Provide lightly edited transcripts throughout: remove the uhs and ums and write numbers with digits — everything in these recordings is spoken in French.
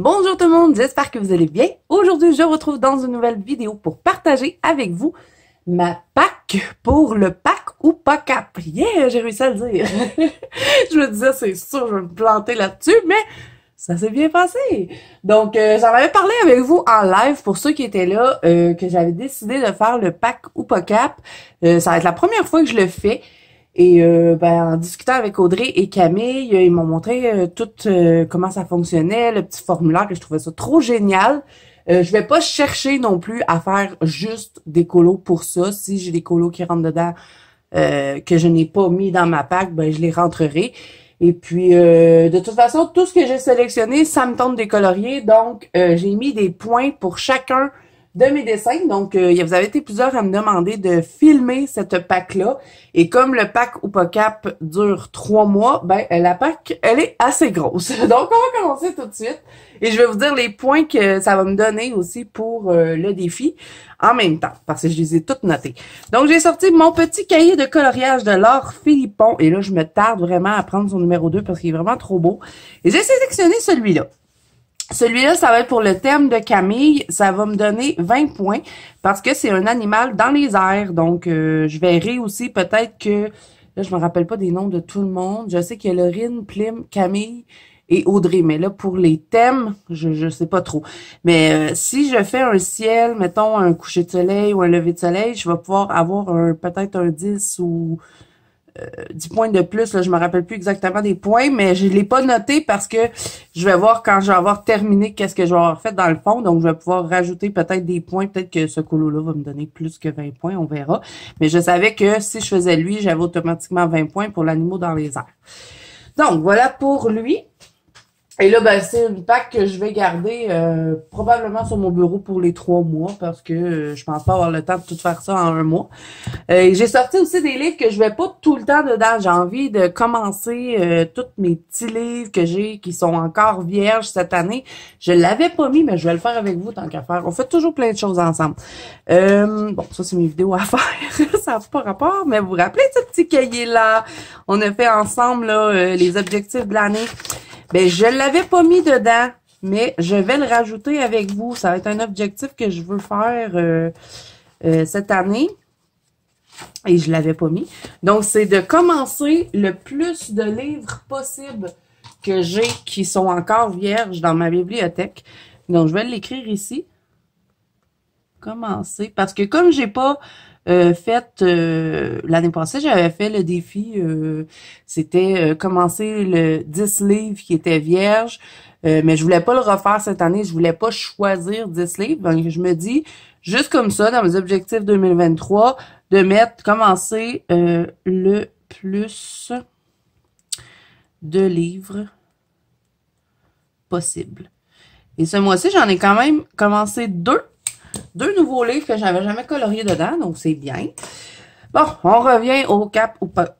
Bonjour tout le monde, j'espère que vous allez bien. Aujourd'hui, je vous retrouve dans une nouvelle vidéo pour partager avec vous ma pack pour le pack ou pas cap. Yeah, j'ai réussi à le dire. Je me disais, c'est sûr, je vais me planter là-dessus, mais ça s'est bien passé. Donc, j'en avais parlé avec vous en live pour ceux qui étaient là, que j'avais décidé de faire le pack ou pas cap. Ça va être la première fois que je le fais. Et en discutant avec Audrey et Camille, ils m'ont montré tout comment ça fonctionnait, le petit formulaire, et je trouvais ça trop génial. Je vais pas chercher non plus à faire juste des colos pour ça. Si j'ai des colos qui rentrent dedans que je n'ai pas mis dans ma pack, ben je les rentrerai. Et puis, de toute façon, tout ce que j'ai sélectionné, ça me tente de décolorier. Donc, j'ai mis des points pour chacun de mes dessins. Donc, vous avez été plusieurs à me demander de filmer cette pack-là. Et comme le pack ou pas cap dure 3 mois, ben la pack, elle est assez grosse. Donc, on va commencer tout de suite. Et je vais vous dire les points que ça va me donner aussi pour le défi en même temps, parce que je les ai toutes notés. Donc, j'ai sorti mon petit cahier de coloriage de Laure Philippon. Et là, je me tarde vraiment à prendre son numéro 2 parce qu'il est vraiment trop beau. Et j'ai sélectionné celui-là. Celui-là, ça va être pour le thème de Camille. Ça va me donner 20 points parce que c'est un animal dans les airs. Donc, je verrai aussi peut-être que... Là, je me rappelle pas des noms de tout le monde. Je sais qu'il y a Laurine, Plim, Camille et Audrey. Mais là, pour les thèmes, je sais pas trop. Mais si je fais un ciel, mettons un coucher de soleil ou un lever de soleil, je vais pouvoir avoir peut-être un 10 ou... 10 points de plus, là, je me rappelle plus exactement des points, mais je l'ai pas noté parce que je vais voir quand je vais avoir terminé qu'est-ce que je vais avoir fait dans le fond, donc je vais pouvoir rajouter peut-être des points, peut-être que ce colo-là va me donner plus que 20 points, on verra. Mais je savais que si je faisais lui, j'avais automatiquement 20 points pour l'animal dans les airs. Donc, voilà pour lui. Et là, ben, c'est une pack que je vais garder probablement sur mon bureau pour les 3 mois parce que je pense pas avoir le temps de tout faire ça en 1 mois. J'ai sorti aussi des livres que je vais pas tout le temps dedans. J'ai envie de commencer tous mes petits livres que j'ai qui sont encore vierges cette année. Je l'avais pas mis, mais je vais le faire avec vous tant qu'à faire. On fait toujours plein de choses ensemble. Bon, ça c'est mes vidéos à faire. Ça n'a pas rapport, mais vous vous rappelez ce petit cahier-là? On a fait ensemble là, les objectifs de l'année. Ben, je l'avais pas mis dedans, mais je vais le rajouter avec vous. Ça va être un objectif que je veux faire cette année. Et je l'avais pas mis. Donc, c'est de commencer le plus de livres possible que j'ai qui sont encore vierges dans ma bibliothèque. Donc, je vais l'écrire ici. Commencer. Parce que comme j'ai pas... l'année passée, j'avais fait le défi, c'était commencer le 10 livres qui étaient vierges, mais je voulais pas le refaire cette année, je voulais pas choisir 10 livres, donc je me dis, juste comme ça, dans mes objectifs 2023, de commencer le plus de livres possible. Et ce mois-ci, j'en ai quand même commencé 2 nouveaux livres que j'avais jamais coloriés dedans, donc c'est bien. Bon, on revient au cap ou pas...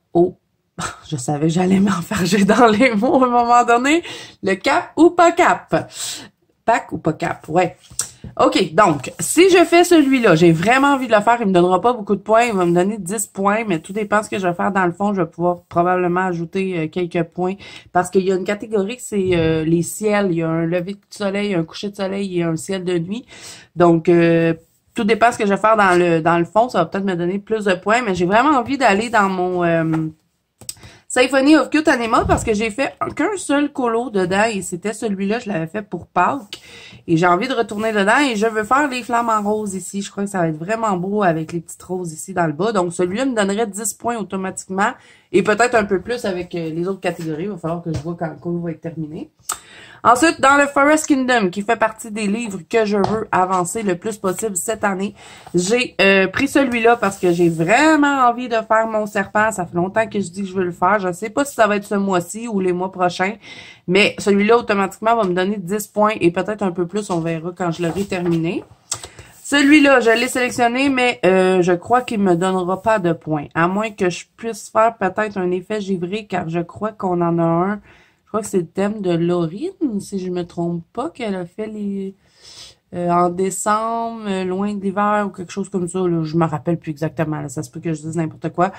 Je savais que j'allais m'enfarger dans les mots à un moment donné. Le cap ou pas cap. Pack ou pas cap, ouais. OK, donc, si je fais celui-là, j'ai vraiment envie de le faire, il me donnera pas beaucoup de points, il va me donner 10 points, mais tout dépend de ce que je vais faire dans le fond, je vais pouvoir probablement ajouter quelques points, parce qu'il y a une catégorie que c'est les ciels, il y a un lever de soleil, un coucher de soleil et un ciel de nuit, donc tout dépend de ce que je vais faire dans le fond, ça va peut-être me donner plus de points, mais j'ai vraiment envie d'aller dans mon... Symphony of Cute Animal parce que j'ai fait qu'un seul colo dedans et c'était celui-là, je l'avais fait pour Pâques. Et j'ai envie de retourner dedans et je veux faire les flammes en rose ici. Je crois que ça va être vraiment beau avec les petites roses ici dans le bas. Donc celui-là me donnerait 10 points automatiquement et peut-être un peu plus avec les autres catégories. Il va falloir que je vois quand le colo va être terminé. Ensuite, dans le Forest Kingdom, qui fait partie des livres que je veux avancer le plus possible cette année, j'ai pris celui-là parce que j'ai vraiment envie de faire mon serpent. Ça fait longtemps que je dis que je veux le faire. Je ne sais pas si ça va être ce mois-ci ou les mois prochains, mais celui-là, automatiquement, va me donner 10 points et peut-être un peu plus. On verra quand je l'aurai terminé. Celui-là, je l'ai sélectionné, mais je crois qu'il me donnera pas de points. À moins que je puisse faire peut-être un effet givré, car je crois qu'on en a un. Je crois que c'est le thème de Laurine, si je me trompe pas, qu'elle a fait les en décembre, loin de l'hiver ou quelque chose comme ça. Là, je me rappelle plus exactement. Là, ça se peut que je dise n'importe quoi.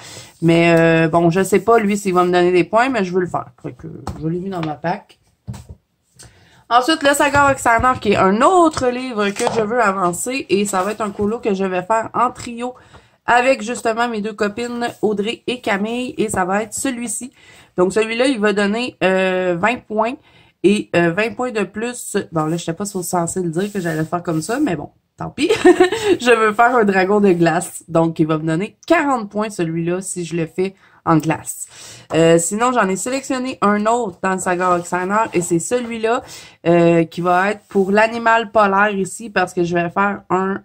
Mais bon, je sais pas, lui, s'il va me donner des points, mais je veux le faire. Que je l'ai mis dans ma pack. Ensuite, le Saga Roxana, qui est un autre livre que je veux avancer. Et ça va être un colo que je vais faire en trio avec justement mes deux copines Audrey et Camille. Et ça va être celui-ci. Donc, celui-là, il va donner 20 points. Et 20 points de plus. Bon, là, je sais pas si censé le dire que j'allais le faire comme ça, mais bon, tant pis. Je veux faire un dragon de glace. Donc, il va me donner 40 points, celui-là, si je le fais en glace. Sinon, j'en ai sélectionné un autre dans le Saga Roxana et c'est celui-là qui va être pour l'animal polaire ici parce que je vais faire un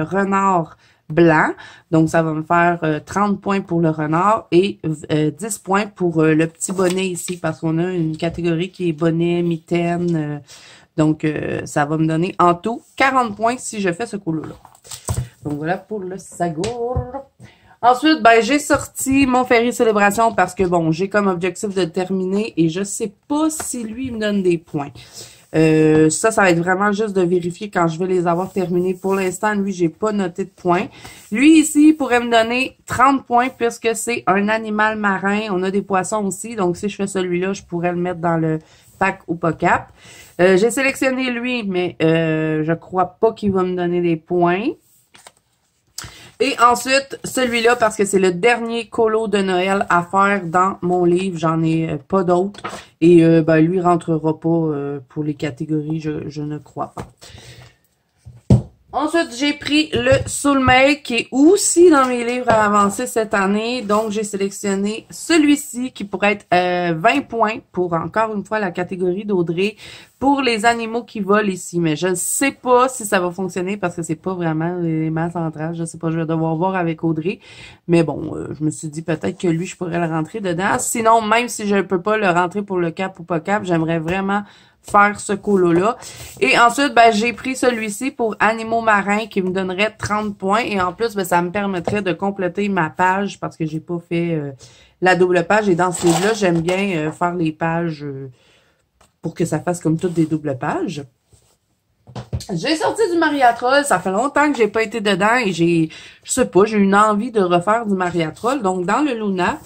renard blanc. Donc, ça va me faire 30 points pour le renard et 10 points pour le petit bonnet ici parce qu'on a une catégorie qui est bonnet, mitaine. Donc, ça va me donner en tout 40 points si je fais ce colo-là. Donc, voilà pour le Sagour. Ensuite, ben, j'ai sorti mon Ferry Célébration parce que, bon, j'ai comme objectif de terminer et je sais pas si lui il me donne des points. Ça va être vraiment juste de vérifier quand je vais les avoir terminés. Pour l'instant, lui, j'ai pas noté de points. Lui, ici, il pourrait me donner 30 points puisque c'est un animal marin. On a des poissons aussi. Donc, si je fais celui-là, je pourrais le mettre dans le pack ou pas cap. J'ai sélectionné lui, mais je crois pas qu'il va me donner des points. Et ensuite, celui-là, parce que c'est le dernier colo de Noël à faire dans mon livre. J'en ai pas d'autres. Et ben, lui, il rentrera pas pour les catégories, je ne crois pas. Ensuite, j'ai pris le Soulmate qui est aussi dans mes livres à avancer cette année. Donc, j'ai sélectionné celui-ci qui pourrait être 20 points pour, encore une fois, la catégorie d'Audrey pour les animaux qui volent ici. Mais je ne sais pas si ça va fonctionner parce que c'est pas vraiment l'élément central. Je sais pas, je vais devoir voir avec Audrey. Mais bon, je me suis dit peut-être que lui, je pourrais le rentrer dedans. Sinon, même si je ne peux pas le rentrer pour le cap ou pas cap, j'aimerais vraiment faire ce colo-là. Et ensuite, ben, j'ai pris celui-ci pour animaux marins qui me donnerait 30 points. Et en plus, ben, ça me permettrait de compléter ma page parce que j'ai pas fait la double page. Et dans ce livre-là, j'aime bien faire les pages pour que ça fasse comme toutes des doubles pages. J'ai sorti du Mariatrol. Ça fait longtemps que j'ai pas été dedans et je sais pas, j'ai une envie de refaire du Mariatrol. Donc, dans le Luna,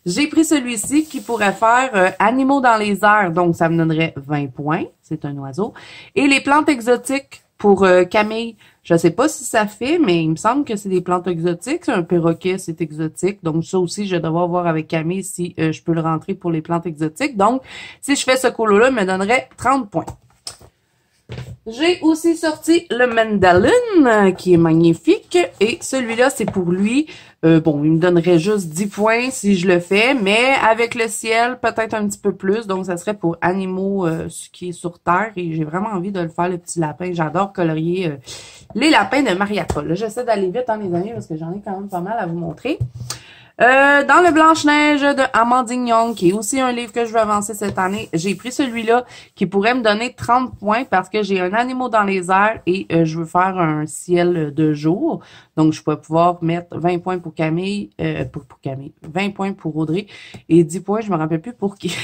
j'ai pris celui-ci qui pourrait faire animaux dans les airs, donc ça me donnerait 20 points. C'est un oiseau. Et les plantes exotiques pour Camille, je sais pas si ça fait, mais il me semble que c'est des plantes exotiques. Un perroquet, c'est exotique. Donc ça aussi, je vais devoir voir avec Camille si je peux le rentrer pour les plantes exotiques. Donc, si je fais ce colo-là, il me donnerait 30 points. J'ai aussi sorti le Mandalin, qui est magnifique. Et celui-là, c'est pour lui. Bon, il me donnerait juste 10 points si je le fais. Mais avec le ciel, peut-être un petit peu plus. Donc, ça serait pour animaux qui est sur Terre. Et j'ai vraiment envie de le faire, le petit lapin. J'adore colorier les lapins de Mariatrol. Là, j'essaie d'aller vite, les amis, parce que j'en ai quand même pas mal à vous montrer. Dans le Blanche-Neige de Amandine Young, qui est aussi un livre que je veux avancer cette année, j'ai pris celui-là qui pourrait me donner 30 points parce que j'ai un animal dans les airs et je veux faire un ciel de jour. Donc, je pourrais pouvoir mettre 20 points pour Camille, pour Camille, 20 points pour Audrey et 10 points, je me rappelle plus pour qui.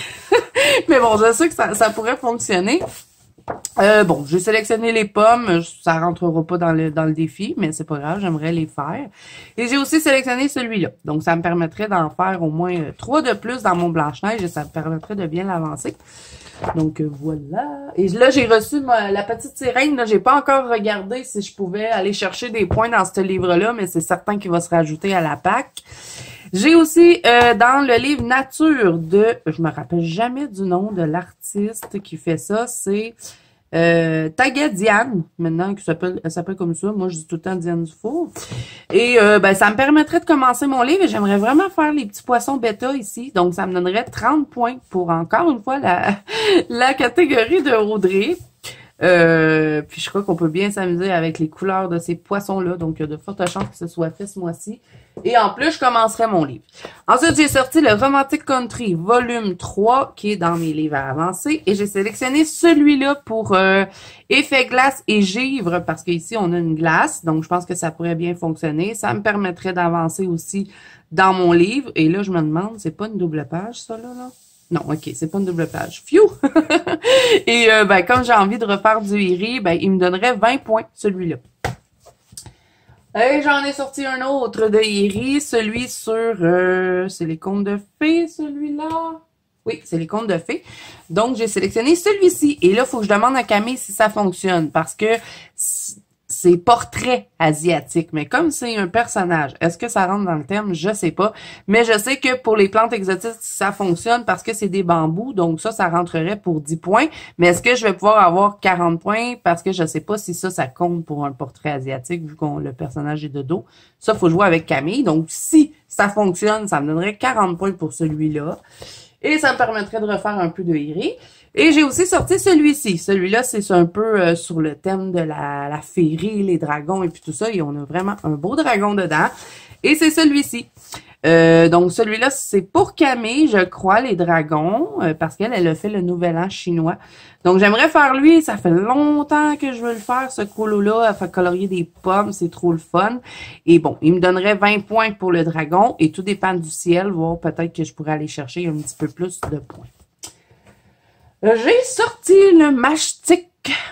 Mais bon, je sais que ça pourrait fonctionner. Bon, j'ai sélectionné les pommes, ça rentrera pas dans le défi, mais c'est pas grave, j'aimerais les faire. Et j'ai aussi sélectionné celui-là. Donc, ça me permettrait d'en faire au moins 3 de plus dans mon Blanche-Neige et ça me permettrait de bien l'avancer. Donc, voilà. Et là, j'ai reçu la petite sirène. Là, j'ai pas encore regardé si je pouvais aller chercher des points dans ce livre-là, mais c'est certain qu'il va se rajouter à la PAC. J'ai aussi, dans le livre Nature je me rappelle jamais du nom de l'artiste qui fait ça, c'est Taga Diane, maintenant, elle s'appelle comme ça. Moi, je dis tout le temps Diane Dufour. Et ben, ça me permettrait de commencer mon livre et j'aimerais vraiment faire les petits poissons bêta ici. Donc, ça me donnerait 30 points pour, encore une fois, la catégorie de Audrey. Puis je crois qu'on peut bien s'amuser avec les couleurs de ces poissons-là. Donc, il y a de fortes chances que ce soit fait ce mois-ci. Et en plus, je commencerai mon livre. Ensuite, j'ai sorti le Romantic Country volume 3 qui est dans mes livres à avancer. Et j'ai sélectionné celui-là pour effet glace et givre parce qu'ici, on a une glace. Donc, je pense que ça pourrait bien fonctionner. Ça me permettrait d'avancer aussi dans mon livre. Et là, je me demande, c'est pas une double page, ça, là? Non, ok, c'est pas une double page. Phew! Et ben, comme j'ai envie de refaire du Iri, ben, il me donnerait 20 points, celui-là. Et j'en ai sorti un autre de Iri, celui sur... c'est les contes de fées, celui-là? Oui, c'est les contes de fées. Donc, j'ai sélectionné celui-ci. Et là, il faut que je demande à Camille si ça fonctionne. Parce que c'est portrait asiatique. Mais comme c'est un personnage, est-ce que ça rentre dans le thème? Je sais pas. Mais je sais que pour les plantes exotiques, ça fonctionne parce que c'est des bambous. Donc, ça rentrerait pour 10 points. Mais est-ce que je vais pouvoir avoir 40 points? Parce que je sais pas si ça compte pour un portrait asiatique, vu que le personnage est de dos. Ça, faut jouer avec Camille. Donc, si ça fonctionne, ça me donnerait 40 points pour celui-là. Et ça me permettrait de refaire un peu de Iri. Et j'ai aussi sorti celui-ci. Celui-là, c'est un peu sur le thème de la féerie, les dragons et puis tout ça. Et on a vraiment un beau dragon dedans. Et c'est celui-ci. Donc, celui-là, c'est pour Camille, je crois, les dragons, parce qu'elle a fait le Nouvel An chinois. Donc, j'aimerais faire lui. Ça fait longtemps que je veux le faire, ce colo-là. Elle fait colorier des pommes. C'est trop le fun. Et bon, il me donnerait 20 points pour le dragon. Et tout dépend du ciel. Voir peut-être que je pourrais aller chercher un petit peu plus de points. J'ai sorti le Matchstick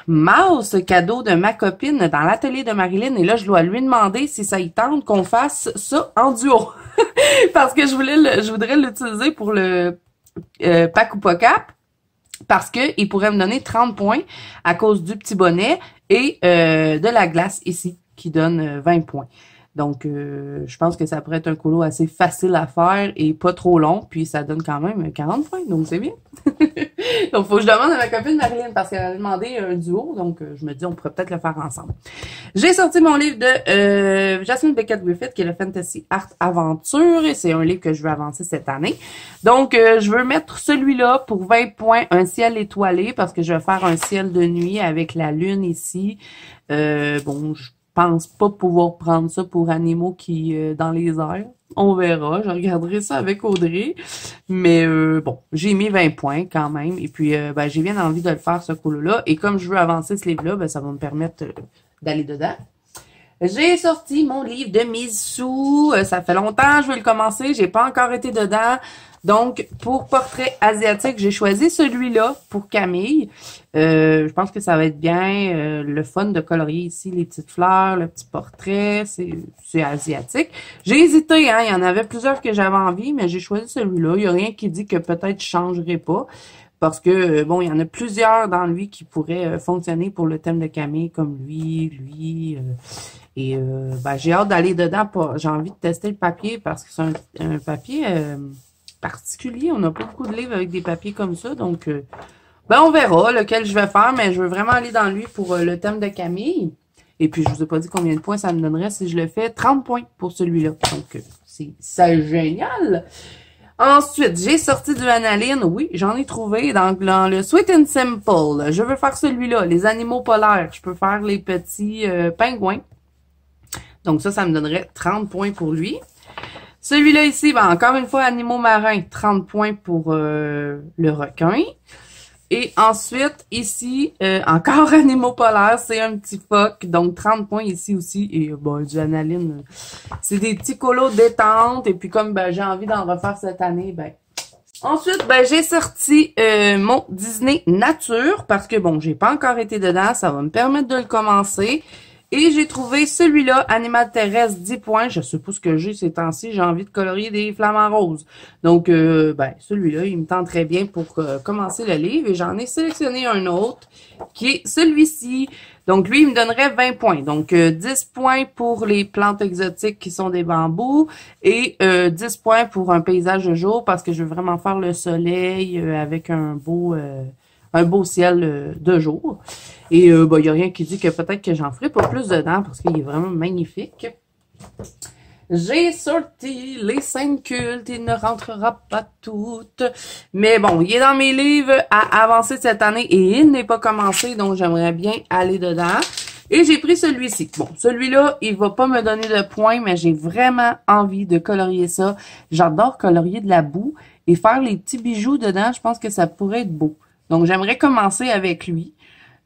Mouse cadeau de ma copine dans l'atelier de Marilyn. Et là, je dois lui demander si ça y tente qu'on fasse ça en duo. Parce que je voudrais l'utiliser pour le pack ou pas cap. Parce que il pourrait me donner 30 points à cause du petit bonnet et de la glace ici qui donne 20 points. Donc, je pense que ça pourrait être un colo assez facile à faire et pas trop long. Puis, ça donne quand même 40 points. Donc, c'est bien. Donc, faut que je demande à ma copine Marilyn parce qu'elle a demandé un duo. Donc, je me dis, on pourrait peut-être le faire ensemble. J'ai sorti mon livre de Jasmine Beckett-Griffith qui est le Fantasy Art Aventure. Et c'est un livre que je veux avancer cette année. Donc, je veux mettre celui-là pour 20 points, un ciel étoilé parce que je vais faire un ciel de nuit avec la lune ici. Bon, je pense pas pouvoir prendre ça pour animaux qui dans les airs. On verra. Je regarderai ça avec Audrey. Mais bon, j'ai mis 20 points quand même. Et puis, j'ai bien envie de le faire, ce colo-là. Et comme je veux avancer ce livre-là, ça va me permettre d'aller dedans. J'ai sorti mon livre de Mizu. Ça fait longtemps que je veux le commencer. J'ai pas encore été dedans. Donc, pour portrait asiatique, j'ai choisi celui-là pour Camille. Je pense que ça va être bien le fun de colorier ici les petites fleurs, le petit portrait, c'est asiatique. J'ai hésité, hein, il y en avait plusieurs que j'avais envie, mais j'ai choisi celui-là. Il n'y a rien qui dit que peut-être je changerai pas. Parce que, bon, il y en a plusieurs dans lui qui pourraient fonctionner pour le thème de Camille, comme lui. J'ai hâte d'aller dedans. J'ai envie de tester le papier parce que c'est un papier particulier. On n'a pas beaucoup de livres avec des papiers comme ça. Donc, on verra lequel je vais faire. Mais je veux vraiment aller dans lui pour le thème de Camille. Et puis, je vous ai pas dit combien de points ça me donnerait si je le fais. 30 points pour celui-là. Donc, c'est génial. Ensuite, j'ai sorti du analine. Oui, j'en ai trouvé dans le Sweet and Simple. Je veux faire celui-là, les animaux polaires. Je peux faire les petits pingouins. Donc ça me donnerait 30 points pour lui. Celui-là ici, encore une fois, animaux marins, 30 points pour le requin. Et ensuite, ici, encore animaux polaires, c'est un petit phoque, donc 30 points ici aussi. Et du analine, c'est des petits colos détente. Et puis comme j'ai envie d'en refaire cette année, Ensuite, j'ai sorti mon Disney Nature parce que, j'ai pas encore été dedans. Ça va me permettre de le commencer. Et j'ai trouvé celui-là, Animal terrestre, 10 points. Je sais pas ce que j'ai ces temps-ci. J'ai envie de colorier des flamants roses. Donc, celui-là, il me tente très bien pour commencer le livre. Et j'en ai sélectionné un autre qui est celui-ci. Donc, lui, il me donnerait 20 points. Donc, 10 points pour les plantes exotiques qui sont des bambous et 10 points pour un paysage de jour parce que je veux vraiment faire le soleil avec un beau ciel de jour. Et il n'y a rien qui dit que peut-être que j'en ferai pas plus dedans parce qu'il est vraiment magnifique. J'ai sorti les scènes cultes, il ne rentrera pas toutes. Mais bon, il est dans mes livres à avancer cette année et il n'est pas commencé, donc j'aimerais bien aller dedans. Et j'ai pris celui-ci. Bon, celui-là, il va pas me donner de points, mais j'ai vraiment envie de colorier ça. J'adore colorier de la boue et faire les petits bijoux dedans, je pense que ça pourrait être beau. Donc, j'aimerais commencer avec lui.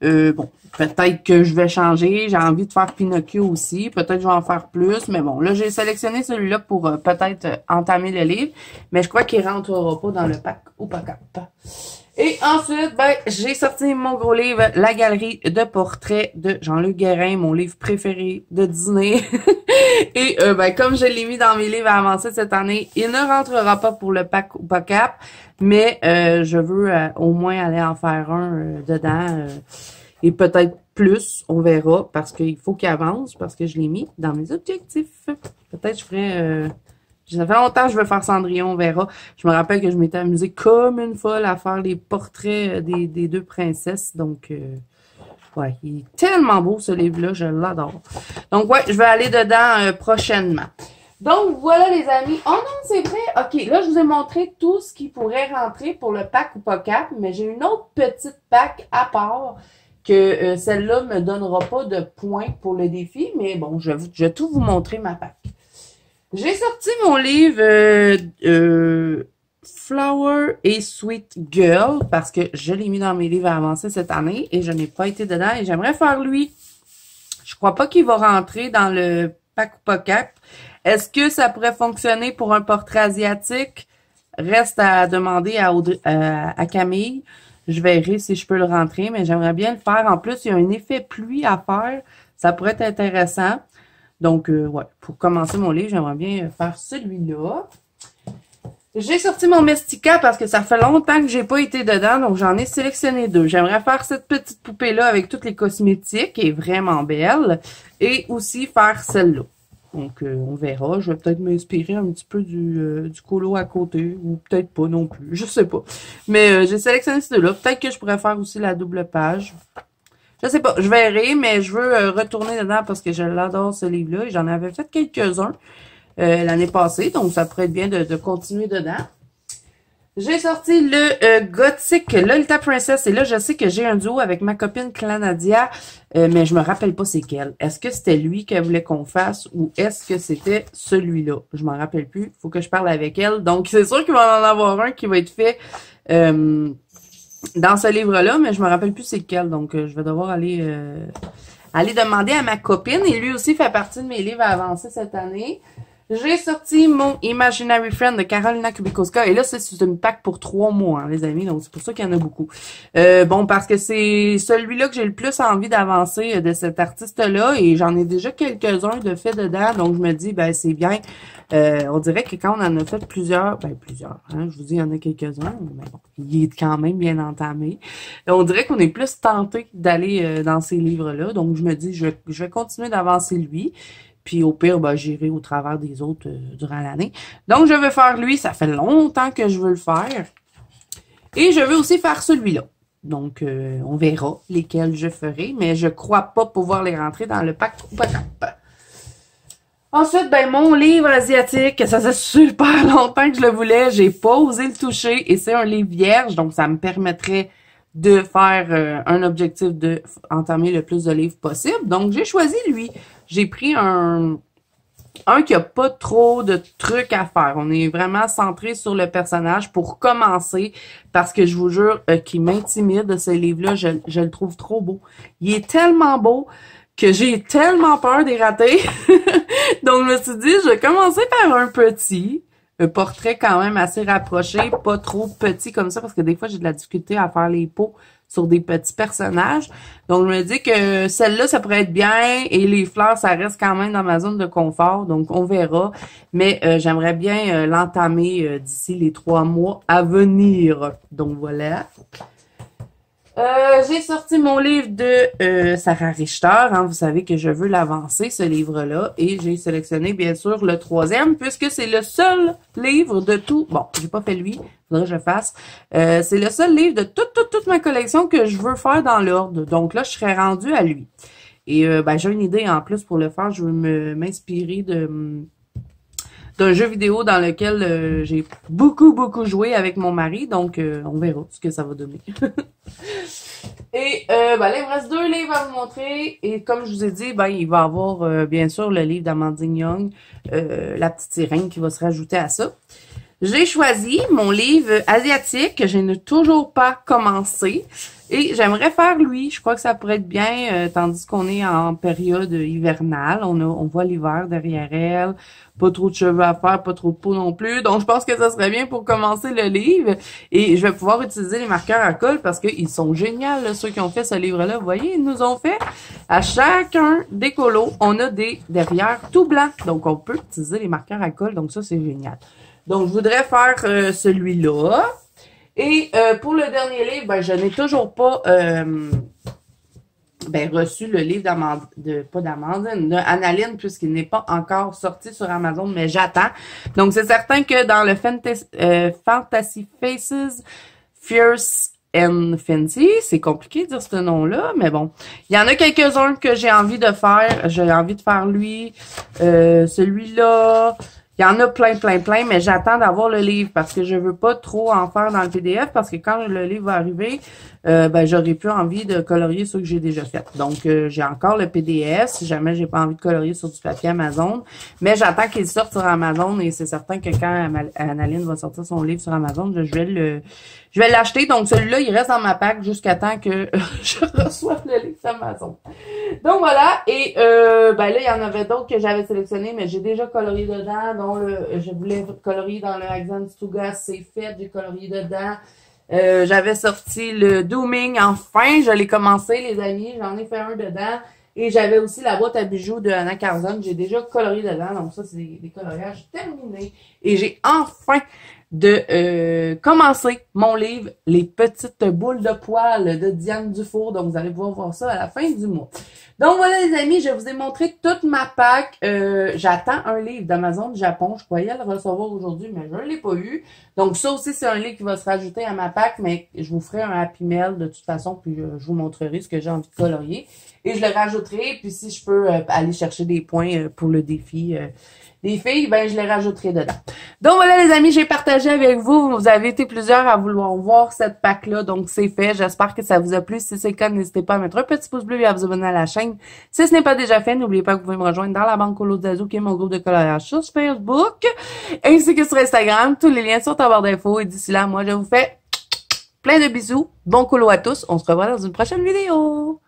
Peut-être que je vais changer. J'ai envie de faire Pinocchio aussi. Peut-être que je vais en faire plus. Mais bon, là, j'ai sélectionné celui-là pour peut-être entamer le livre. Mais je crois qu'il rentrera pas dans le pack ou pas cap. Et ensuite, ben, j'ai sorti mon gros livre, La galerie de portraits de Jean-Luc Guérin, mon livre préféré de Disney. Et ben, comme je l'ai mis dans mes livres à avancer cette année, il ne rentrera pas pour le pack ou pas cap, mais je veux au moins aller en faire un dedans et peut-être plus, on verra, parce qu'il faut qu'il avance, parce que je l'ai mis dans mes objectifs. Peut-être je ferai... ça fait longtemps que je veux faire Cendrillon, on verra. Je me rappelle que je m'étais amusée comme une folle à faire les portraits des deux princesses. Donc, ouais, il est tellement beau ce livre-là, je l'adore. Donc, ouais, je vais aller dedans prochainement. Donc, voilà les amis. Oh non, c'est vrai. OK, là, je vous ai montré tout ce qui pourrait rentrer pour le pack ou pas cap, mais j'ai une autre petite pack à part que celle-là me donnera pas de points pour le défi, mais bon, je vais tout vous montrer ma pack. J'ai sorti mon livre Flower et Sweet Girl parce que je l'ai mis dans mes livres à avancer cette année et je n'ai pas été dedans et j'aimerais faire lui. Je crois pas qu'il va rentrer dans le pack ou pas cap. Est-ce que ça pourrait fonctionner pour un portrait asiatique? Reste à demander à Camille. Je verrai si je peux le rentrer, mais j'aimerais bien le faire. En plus, il y a un effet pluie à faire. Ça pourrait être intéressant. Donc, ouais, pour commencer mon livre, j'aimerais bien faire celui-là. J'ai sorti mon Mestica parce que ça fait longtemps que j'ai pas été dedans, donc j'en ai sélectionné deux. J'aimerais faire cette petite poupée-là avec toutes les cosmétiques, qui est vraiment belle, et aussi faire celle-là. Donc, on verra. Je vais peut-être m'inspirer un petit peu du colo à côté, ou peut-être pas non plus, je sais pas. Mais j'ai sélectionné ces deux-là. Peut-être que je pourrais faire aussi la double page. Je sais pas, je verrai, mais je veux retourner dedans parce que je l'adore ce livre-là. Et j'en avais fait quelques-uns l'année passée, donc ça pourrait être bien de continuer dedans. J'ai sorti le Gothic Lolita Princess, et là, je sais que j'ai un duo avec ma copine Clanadia, mais je me rappelle pas c'est quel. Est-ce que c'était lui qu'elle voulait qu'on fasse, ou est-ce que c'était celui-là? Je m'en rappelle plus, faut que je parle avec elle. Donc, c'est sûr qu'il va en avoir un qui va être fait dans ce livre-là, mais je me rappelle plus c'est lequel, donc je vais devoir aller demander à ma copine, et lui aussi fait partie de mes livres à avancer cette année. J'ai sorti mon Imaginary Friend de Karolina Kubikowska. Et là, c'est une pack pour 3 mois, hein, les amis. Donc, c'est pour ça qu'il y en a beaucoup. Bon, parce que c'est celui-là que j'ai le plus envie d'avancer de cet artiste-là. Et j'en ai déjà quelques-uns de fait dedans. Donc, je me dis, ben, c'est bien. On dirait que quand on en a fait plusieurs, hein, je vous dis, il y en a quelques-uns. Mais bon, il est quand même bien entamé. On dirait qu'on est plus tenté d'aller dans ces livres-là. Donc, je me dis, je vais continuer d'avancer lui. Puis au pire, ben, j'irai au travers des autres durant l'année. Donc, je vais faire lui. Ça fait longtemps que je veux le faire. Et je veux aussi faire celui-là. Donc, on verra lesquels je ferai. Mais je crois pas pouvoir les rentrer dans le pack ou pas cap. Ensuite, ben, mon livre asiatique. Ça fait super longtemps que je le voulais. J'ai pas osé le toucher. Et c'est un livre vierge. Donc, ça me permettrait de faire un objectif de entamer le plus de livres possible. Donc, j'ai choisi lui. J'ai pris un qui a pas trop de trucs à faire. On est vraiment centré sur le personnage pour commencer, parce que je vous jure qu'il m'intimide, ce livre-là. Je le trouve trop beau. Il est tellement beau que j'ai tellement peur d'y rater. Donc, je me suis dit, je vais commencer par un petit. Un portrait quand même assez rapproché, pas trop petit comme ça, parce que des fois, j'ai de la difficulté à faire les peaux sur des petits personnages. Donc, je me dis que celle-là, ça pourrait être bien, et les fleurs, ça reste quand même dans ma zone de confort, donc on verra. Mais j'aimerais bien l'entamer d'ici les 3 mois à venir. Donc, voilà. J'ai sorti mon livre de Sarah Richter. Hein, vous savez que je veux l'avancer, ce livre-là. Et j'ai sélectionné, bien sûr, le 3e, puisque c'est le seul livre de tout... Bon, j'ai pas fait lui, faudrait que je le fasse. C'est le seul livre de toute ma collection que je veux faire dans l'ordre. Donc là, je serais rendue à lui. Et ben, j'ai une idée en plus pour le faire. Je veux m'inspirer d'un jeu vidéo dans lequel j'ai beaucoup joué avec mon mari. Donc, on verra ce que ça va donner. Et ben là, il me reste 2 livres à vous montrer. Et comme je vous ai dit, ben il va y avoir bien sûr le livre d'Amandine Young, La petite sirène, qui va se rajouter à ça. j'ai choisi mon livre asiatique que je n'ai toujours pas commencé. Et j'aimerais faire lui. Je crois que ça pourrait être bien, tandis qu'on est en période hivernale. On voit l'hiver derrière elle. Pas trop de cheveux à faire, pas trop de peau non plus. Donc, je pense que ça serait bien pour commencer le livre. Et je vais pouvoir utiliser les marqueurs à colle parce qu'ils sont géniaux, là, ceux qui ont fait ce livre-là. Vous voyez, ils nous ont fait à chacun des colos. On a des derrière tout blancs. Donc, on peut utiliser les marqueurs à colle. Donc, ça, c'est génial. Donc, je voudrais faire celui-là. Et pour le dernier livre, ben, je n'ai toujours pas reçu le livre de Annaline, puisqu'il n'est pas encore sorti sur Amazon, mais j'attends. Donc, c'est certain que dans le Fantasy Faces Fierce and Fancy, c'est compliqué de dire ce nom-là, mais bon. Il y en a quelques-uns que j'ai envie de faire. J'ai envie de faire lui, celui-là. Il y en a plein, mais j'attends d'avoir le livre parce que je veux pas trop en faire dans le PDF parce que quand le livre va arriver, j'aurai plus envie de colorier ceux que j'ai déjà fait. Donc, j'ai encore le PDF si jamais j'ai pas envie de colorier sur du papier Amazon. Mais j'attends qu'il sorte sur Amazon et c'est certain que quand Annaline va sortir son livre sur Amazon, je vais l'acheter. Donc, celui-là, il reste dans ma pack jusqu'à temps que je reçoive le livre sur Amazon. Donc, voilà. Et là, il y en avait d'autres que j'avais sélectionnés, mais j'ai déjà colorié dedans. Donc, je voulais colorier dans le Axan Stuga, c'est fait. J'ai colorié dedans. J'avais sorti le Dooming. Enfin, je l'ai commencé, les amis. J'en ai fait un dedans. Et j'avais aussi la boîte à bijoux de Anna Carzon. J'ai déjà colorié dedans. Donc, ça, c'est des coloriages terminés. Et j'ai enfin de commencer mon livre Les petites boules de poils de Diane Dufour. Donc, vous allez pouvoir voir ça à la fin du mois. Donc, voilà les amis, je vous ai montré toute ma pack. J'attends un livre d'Amazon du Japon. Je croyais le recevoir aujourd'hui, mais je ne l'ai pas eu. Donc, ça aussi, c'est un livre qui va se rajouter à ma pack, mais je vous ferai un happy mail de toute façon, puis je vous montrerai ce que j'ai envie de colorier. Et je le rajouterai, puis si je peux aller chercher des points pour le défi des filles, ben je les rajouterai dedans. Donc voilà les amis, j'ai partagé avec vous. Vous avez été plusieurs à vouloir voir cette pack-là, donc c'est fait. J'espère que ça vous a plu. Si c'est le cas, n'hésitez pas à mettre un petit pouce bleu et à vous abonner à la chaîne. Si ce n'est pas déjà fait, n'oubliez pas que vous pouvez me rejoindre dans la banque Colo de Zazu, qui est mon groupe de coloriage sur Facebook, ainsi que sur Instagram. Tous les liens sont en barre d'infos. Et d'ici là, moi, je vous fais plein de bisous. Bon colo à tous. On se revoit dans une prochaine vidéo.